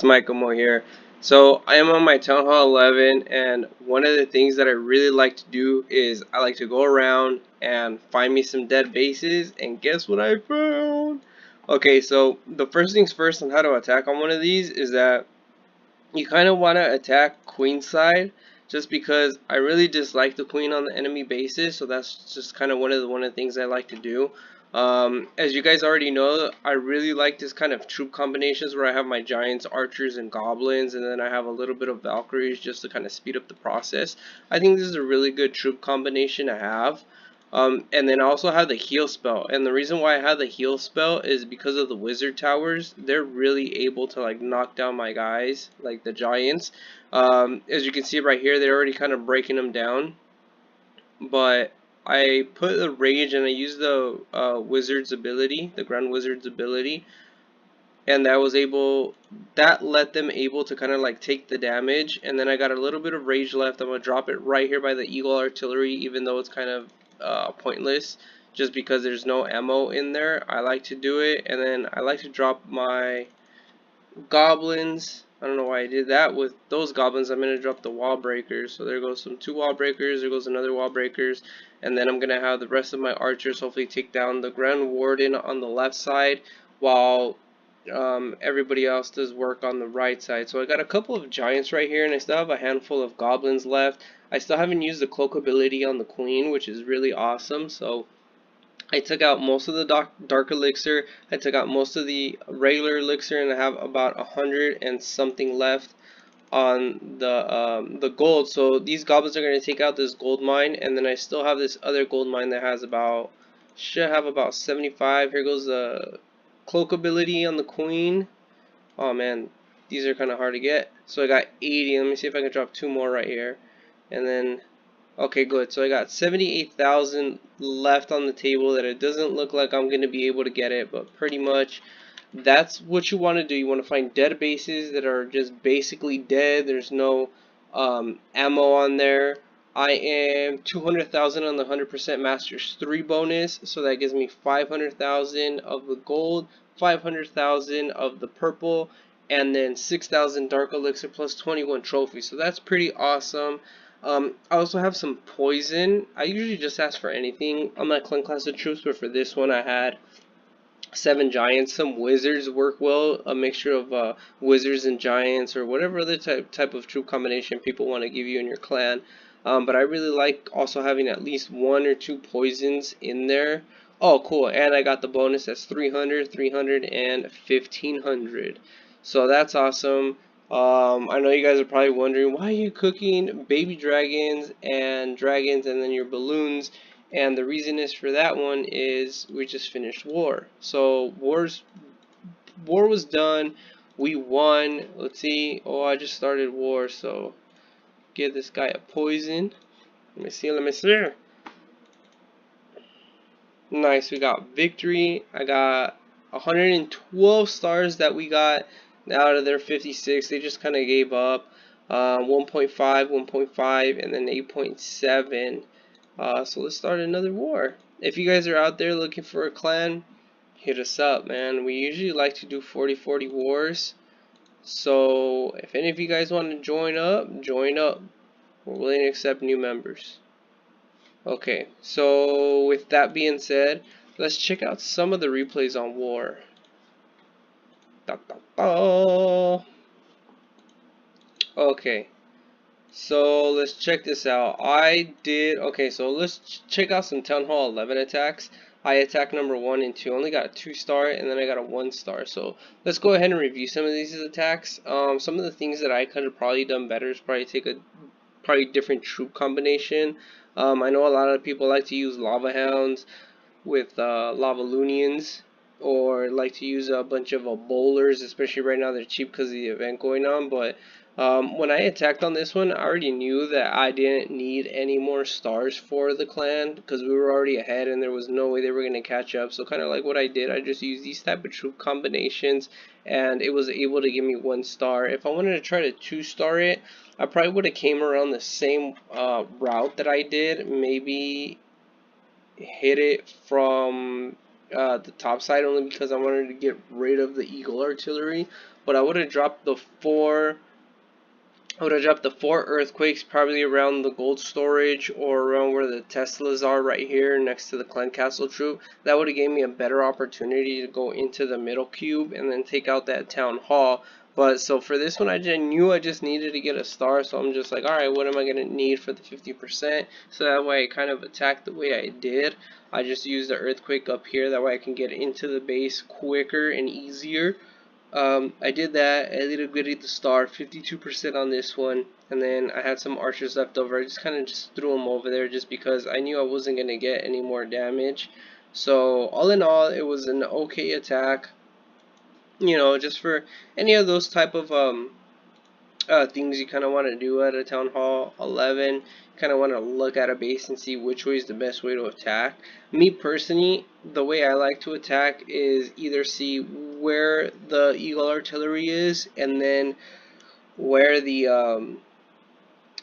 It's Michael Mo here. So I am on my Town Hall 11, and one of the things that I really like to do is I like to go around and find me some dead bases, and guess what I found? Okay, so the first things first on how to attack on one of these is that you kind of want to attack queen side, just because I really dislike the queen on the enemy bases, so that's just kind of one of the things I like to do. As you guys already know, I really like this kind of troop combinations where I have my giants, archers, and goblins, and then I have a little bit of Valkyries just to kind of speed up the process. I think this is a really good troop combination to have. And then I also have the heal spell, and the reason why I have the heal spell is because of the wizard towers. They're really able to like knock down my guys, like the giants. As you can see right here, they're already kind of breaking them down. But I put the rage and I used the wizard's ability, the grand wizard's ability, and that let them able to kind of like take the damage. And then I got a little bit of rage left. I'm gonna drop it right here by the eagle artillery, even though it's kind of pointless just because there's no ammo in there. I like to do it, and then I like to drop my goblins. I don't know why I did that with those goblins. I'm gonna drop the wall breakers. So there goes some 2 wall breakers, there goes another wall breakers, and then I'm gonna have the rest of my archers hopefully take down the Grand Warden on the left side, while everybody else does work on the right side. So I got a couple of giants right here, and I still have a handful of goblins left. I still haven't used the cloak ability on the queen, which is really awesome. So I took out most of the dark elixir, I took out most of the regular elixir, and I have about 100 and something left on the gold. So these goblins are going to take out this gold mine, and then I still have this other gold mine that has about, should have about 75. Here goes the cloak ability on the queen. Oh man, these are kind of hard to get. So I got 80. Let me see if I can drop 2 more right here, and then okay, good. So I got 78,000 left on the table that it doesn't look like I'm going to be able to get it, but pretty much that's what you want to do. You want to find dead bases that are just basically dead. There's no ammo on there. I am 200,000 on the 100% Masters 3 bonus, so that gives me 500,000 of the gold, 500,000 of the purple, and then 6,000 Dark Elixir plus 21 trophies. So that's pretty awesome. I also have some poison. I usually just ask for anything on my clan class of troops, but for this one I had 7 giants. Some wizards work well, a mixture of wizards and giants, or whatever other type of troop combination people want to give you in your clan. But I really like also having at least 1 or 2 poisons in there. Oh, cool, and I got the bonus. That's 300, 300, and 1,500. So that's awesome. I know you guys are probably wondering, why are you cooking baby dragons and then your balloons? And the reason is for that one is we just finished war. So war was done. We won. Let's see. Oh, I just started war, so give this guy a poison. Let me see. Let me see. Nice. We got victory. I got 112 stars that we got out of their 56. They just kind of gave up. 1.5, 1.5, and then 8.7. So let's start another war. If you guys are out there looking for a clan, hit us up, man. We usually like to do 40-40 wars. So if any of you guys want to join up, join up. We're willing to accept new members. Okay, so with that being said, let's check out some of the replays on war. Da, da, da. Okay, so let's check this out. Okay, so let's check out some Town Hall 11 attacks. I attacked number 1 and 2, only got a 2-star, and then I got a 1-star. So let's go ahead and review some of these attacks. Some of the things that I could have probably done better is probably take a different troop combination. I know a lot of people like to use Lava Hounds with Lavalunians, or like to use a bunch of bowlers, especially right now they're cheap because of the event going on. But when I attacked on this one, I already knew that I didn't need any more stars for the clan because we were already ahead and there was no way they were going to catch up. So kind of like what I did, I just used these type of troop combinations, and it was able to give me 1 star. If I wanted to try to 2-star it, I probably would have came around the same route that I did, maybe hit it from the top side, only because I wanted to get rid of the Eagle artillery. But I would have dropped the four. I would have dropped the 4 earthquakes probably around the gold storage or around where the Teslas are right here next to the Clan Castle troop. That would have gave me a better opportunity to go into the middle cube and then take out that town hall. But so for this one, I just knew I just needed to get a star, so I'm just like, alright, what am I going to need for the 50%? So that way I kind of attacked the way I did. I just used the earthquake up here, that way I can get into the base quicker and easier. I did that. I did a goodie the star, 52% on this one, and then I had some archers left over. I just kind of just threw them over there just because I knew I wasn't going to get any more damage. So all in all, it was an okay attack. You know, just for any of those type of things you kind of want to do at a Town Hall 11. Kind of want to look at a base and see which way is the best way to attack. Me personally, the way I like to attack is either see where the Eagle artillery is and then where the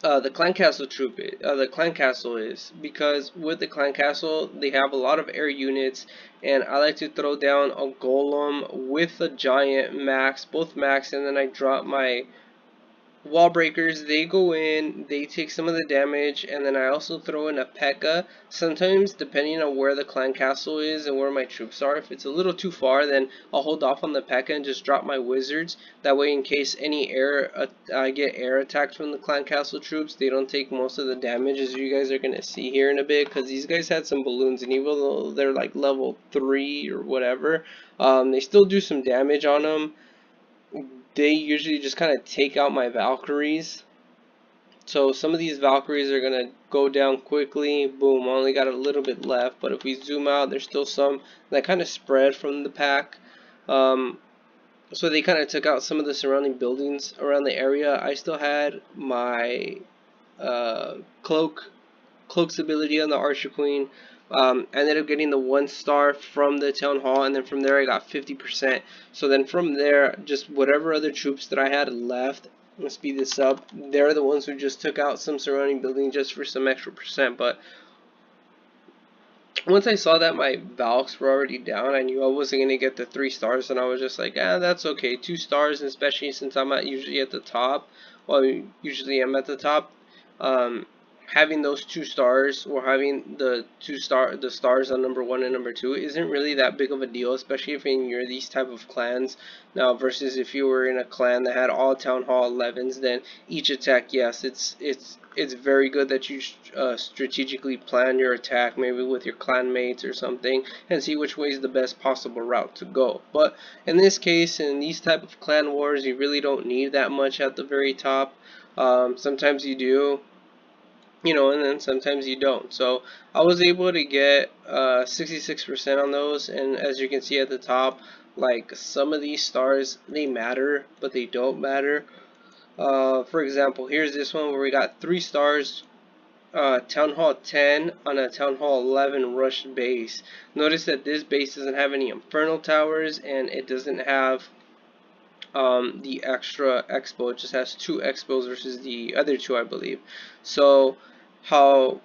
Clan Castle troop is, the Clan Castle is, because with the Clan Castle they have a lot of air units, and I like to throw down a golem with a giant max, both max, and then I drop my wall breakers. They go in, they take some of the damage, and then I also throw in a P.E.K.K.A. Sometimes, depending on where the clan castle is and where my troops are, if it's a little too far, then I'll hold off on the P.E.K.K.A. and just drop my wizards. That way, in case any I get air attacked from the clan castle troops, they don't take most of the damage, as you guys are gonna see here in a bit. Because these guys had some balloons, and even though they're like level 3 or whatever, they still do some damage on them. They usually just kind of take out my Valkyries. So some of these Valkyries are going to go down quickly. Boom, only got a little bit left. But if we zoom out, there's still some that kind of spread from the pack. So they kind of took out some of the surrounding buildings around the area. I still had my cloak's ability on the Archer Queen. I ended up getting the 1 star from the Town Hall, and then from there I got 50%. So then from there, just whatever other troops that I had left, let's speed this up, they're the ones who just took out some surrounding building just for some extra percent. But once I saw that my Valks were already down, I knew I wasn't going to get the 3 stars, and I was just like, that's okay, 2 stars, especially since I'm usually at the top. Well, usually I'm at the top. Having those 2 stars, or having the stars on number 1 and number 2 isn't really that big of a deal, especially if you're these type of clans. Now versus if you were in a clan that had all Town Hall 11s, then each attack, yes, it's very good that you strategically plan your attack, maybe with your clan mates or something, and see which way is the best possible route to go. But in this case, in these type of clan wars, you really don't need that much at the very top. Sometimes you do, you know, and then sometimes you don't. So I was able to get 66% on those, and as you can see at the top, like some of these stars, they matter, but they don't matter. For example, here's this one where we got 3 stars, Town Hall 10 on a Town Hall 11 rushed base. Notice that this base doesn't have any Infernal Towers, and it doesn't have the extra expo. It just has 2 expos versus the other 2, I believe. So how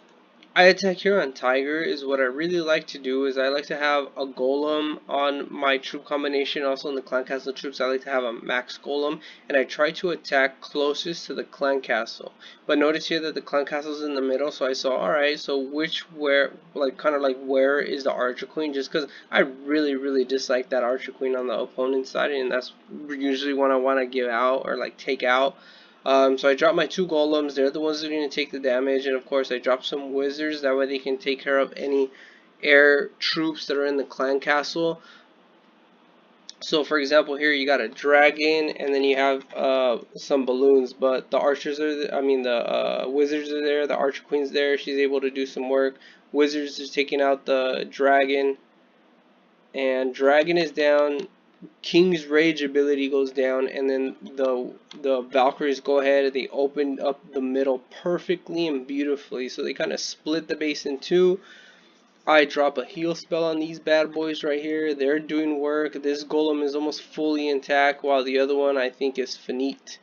I attack here on Tiger is what I really like to do is I like to have a golem on my troop combination. Also in the clan castle troops, I like to have a max golem, and I try to attack closest to the clan castle. But notice here that the clan castle is in the middle, so I saw, alright, so kind of like where is the archer queen, just because I really dislike that archer queen on the opponent's side, and that's usually what I want to give out or like take out. So I dropped my 2 golems. They're the ones that are going to take the damage, and of course I dropped some wizards, that way they can take care of any air troops that are in the clan castle. So for example, here you got a dragon, and then you have some balloons, but the archers are the wizards are there, the archer queen's there, she's able to do some work. Wizards is taking out the dragon, and dragon is down. King's Rage ability goes down, and then the Valkyries go ahead and they open up the middle perfectly and beautifully. So they kind of split the base in 2. I drop a heal spell on these bad boys right here. They're doing work. This golem is almost fully intact, while the other one I think is finite.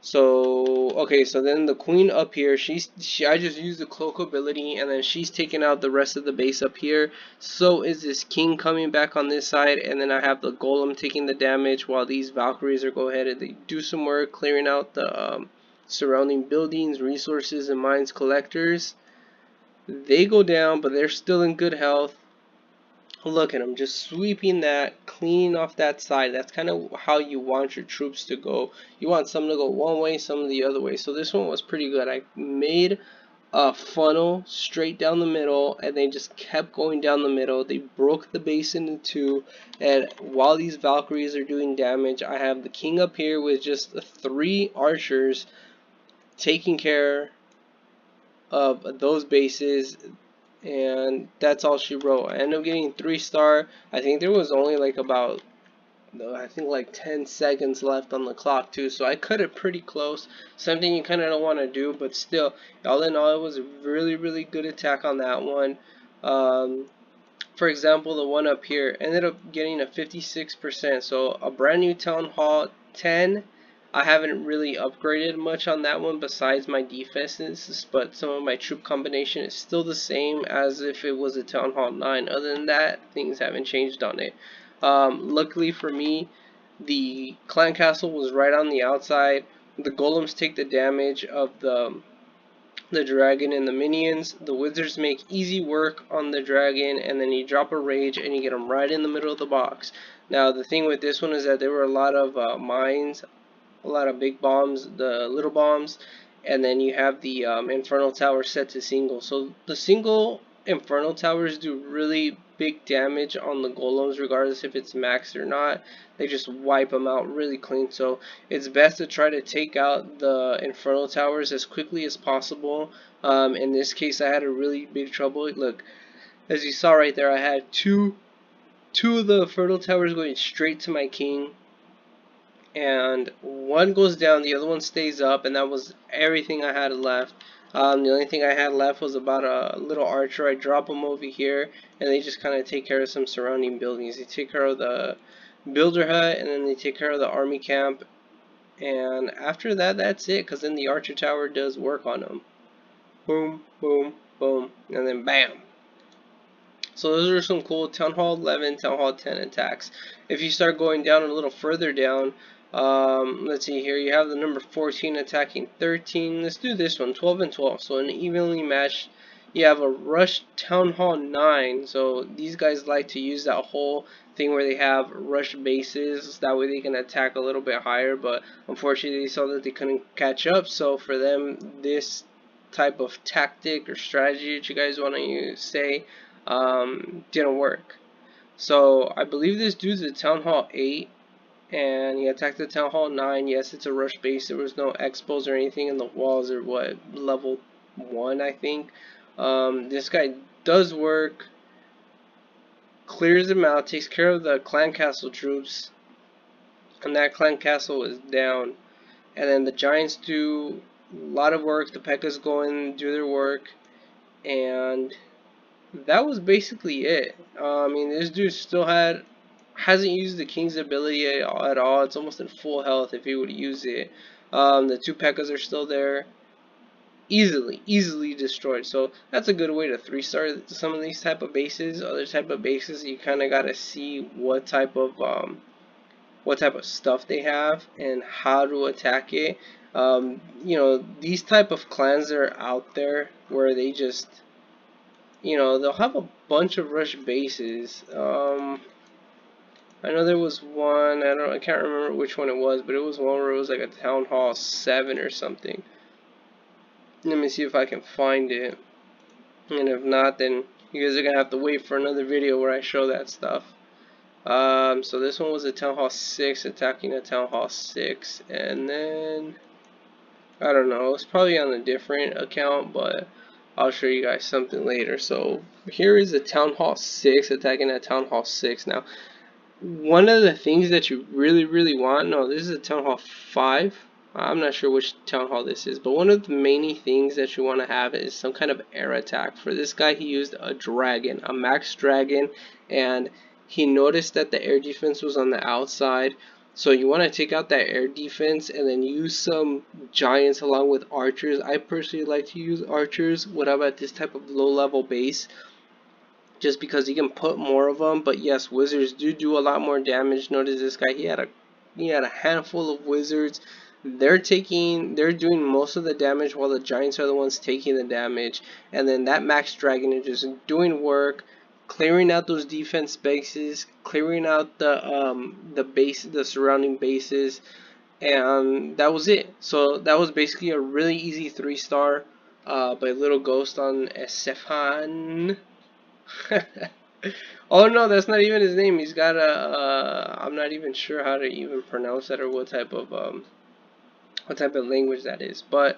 So okay, so then the queen up here, I just used the cloak ability, and then she's taking out the rest of the base up here. So is this king coming back on this side, and then I have the golem taking the damage while these Valkyries are go ahead and they do some work clearing out the surrounding buildings, resources, and mines collectors. They go down, but they're still in good health. Look at them, just sweeping that, cleaning off that side. That's kind of how you want your troops to go. You want some to go one way, some the other way. So this one was pretty good. I made a funnel straight down the middle, and they just kept going down the middle. They broke the base into two, and while these Valkyries are doing damage, I have the king up here with just 3 archers taking care of those bases, and that's all she wrote. I ended up getting 3-star. I think there was only like about, I think like 10 seconds left on the clock too, so I cut it pretty close. Something you kind of don't want to do, but still, all in all, it was a really good attack on that one. For example, the one up here ended up getting a 56%, so a brand new Town Hall 10. I haven't really upgraded much on that one besides my defenses, but some of my troop combination is still the same as if it was a Town Hall 9. Other than that, things haven't changed on it. Luckily for me, the clan castle was right on the outside. The golems take the damage of the dragon and the minions. The wizards make easy work on the dragon, and then you drop a rage and you get them right in the middle of the box. Now the thing with this one is that there were a lot of mines, a lot of big bombs, the little bombs, and then you have the infernal tower set to single. So the single infernal towers do really big damage on the golems regardless if it's maxed or not. They just wipe them out really clean. So it's best to try to take out the infernal towers as quickly as possible. In this case, I had a really big trouble. Look, as you saw right there, I had two of the infernal towers going straight to my king, and one goes down, the other one stays up, and that was everything I had left. The only thing I had left was about a little archer. I drop them over here, and they just kind of take care of some surrounding buildings. They take care of the builder hut, and then they take care of the army camp, and after that, that's it, because then the archer tower does work on them. Boom, boom, boom, and then bam. So those are some cool Town Hall 11, Town Hall 10 attacks. If you start going down a little further down, let's see here, you have the number 14 attacking 13. Let's do this one, 12 and 12. So an evenly matched, you have a Rush Town Hall 9. So these guys like to use that whole thing where they have rush bases. That way they can attack a little bit higher. But unfortunately, they saw that they couldn't catch up. So for them, this type of tactic or strategy that you guys want to say didn't work. So I believe this dude's at Town Hall 8, and he attacked the Town Hall 9. Yes, it's a rush base. There was no expos or anything, and the walls are what, level 1, I think. This guy does work, clears them out, takes care of the clan castle troops, and that clan castle is down. And then the giants do a lot of work. The P.E.K.K.A.s go in, do their work, and that was basically it. I mean, this dude still hasn't used the king's ability at all. It's almost in full health if he would use it. The 2 P.E.K.K.A.s are still there, easily destroyed. So that's a good way to 3-star some of these type of bases. Other type of bases, you kind of gotta see what type of stuff they have and how to attack it. You know, these type of clans that are out there where they just, you know, they'll have a bunch of rush bases. I know there was one, I can't remember which one it was, but it was one where it was like a Town Hall 7 or something. Let me see if I can find it. And if not, then you guys are gonna have to wait for another video where I show that stuff. So this one was a Town Hall 6 attacking a Town Hall 6, and then I don't know, it's probably on a different account, but I'll show you guys something later. So here is a Town Hall 6 attacking a Town Hall 6. Now, one of the things that you really want, no, this is a Town Hall 5. I'm not sure which Town Hall this is, but one of the main things that you want to have is some kind of air attack. For this guy, he used a dragon, a max dragon, and he noticed that the air defense was on the outside. So you want to take out that air defense and then use some giants along with archers. I personally like to use archers when I'm at this type of low level base, just because you can put more of them. But yes, wizards do a lot more damage. Notice this guy, he had a handful of wizards. They're doing most of the damage while the giants are the ones taking the damage. And then that max dragon is just doing work, clearing out those defense bases, clearing out the surrounding bases, and that was it. So that was basically a really easy 3-star by Little Ghost on Esefan. Oh no, that's not even his name. He's got I'm not even sure how to even pronounce that, or what type of language that is. But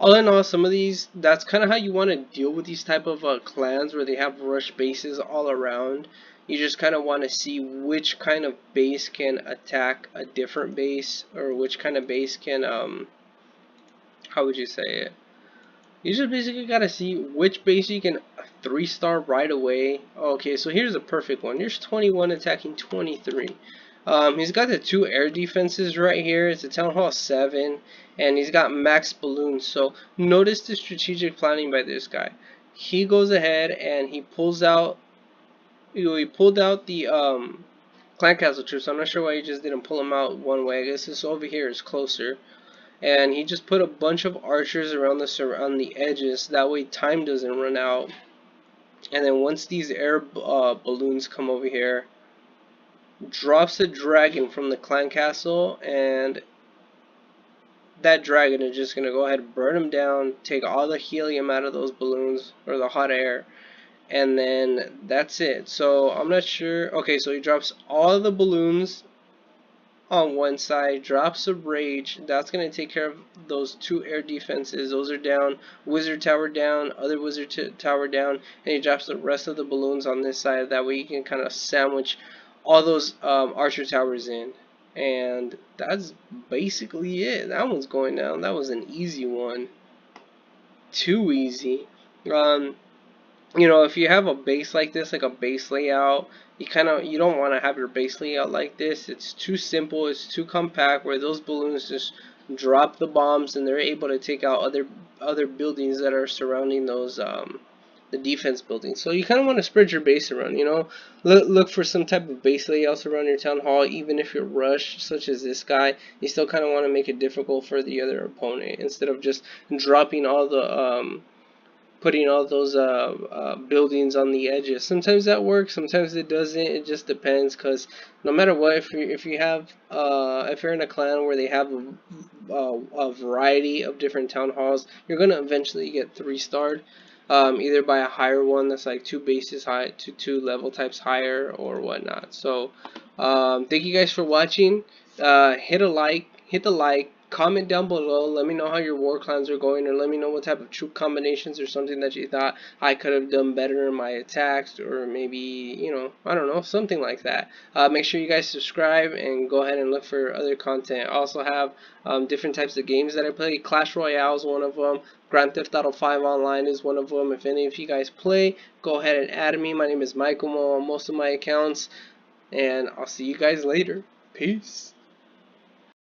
all in all, some of these, that's kind of how you want to deal with these type of clans where they have rush bases all around. You just kind of want to see which kind of base can attack a different base, or which kind of base can how would you say it? You just basically gotta see which base you can 3-star right away. Okay, so here's a perfect one. Here's 21 attacking 23. He's got the 2 air defenses right here. It's a Town Hall 7, and he's got max balloons. So notice the strategic planning by this guy. He goes ahead and he pulls out. He pulled out the clan castle troops. I'm not sure why he just didn't pull them out one way. I guess this over here is closer. And he just put a bunch of archers around the edges, that way time doesn't run out. And then once these air balloons come over here, drops a dragon from the clan castle, and that dragon is just gonna go ahead and burn them down, take all the helium out of those balloons, or the hot air, and then that's it. So I'm not sure. Okay, so he drops all the balloons on one side, drops a rage. That's going to take care of those 2 air defenses. Those are down. Wizard tower down, other wizard tower down, and he drops the rest of the balloons on this side. That way you can kind of sandwich all those archer towers in. And that's basically it. That one's going down. That was an easy one. Too easy. You know, if you have a base like this, like a base layout, you don't want to have your base layout like this. It's too simple, it's too compact, where those balloons just drop the bombs and they're able to take out other buildings that are surrounding those the defense buildings. So you kind of want to spread your base around, you know. Look for some type of base layouts around your town hall. Even if you're rushed, such as this guy, you still kind of want to make it difficult for the other opponent, instead of just dropping all the putting all those buildings on the edges. Sometimes that works, sometimes it doesn't. It just depends, because no matter what, if you're in a clan where they have a variety of different town halls, you're gonna eventually get 3-starred, either by a higher one that's like 2 bases high, 2 level types higher, or whatnot. So thank you guys for watching. Hit the like, comment down below, let me know how your war clans are going, or let me know what type of troop combinations or something that you thought I could have done better in my attacks, or maybe, you know, I don't know, something like that. Make sure you guys subscribe and go ahead and look for other content. I also have different types of games that I play. Clash Royale is one of them. Grand Theft Auto 5 Online is one of them. If any of you guys play, go ahead and add me. My name is Michael Mo on most of my accounts, and I'll see you guys later. Peace.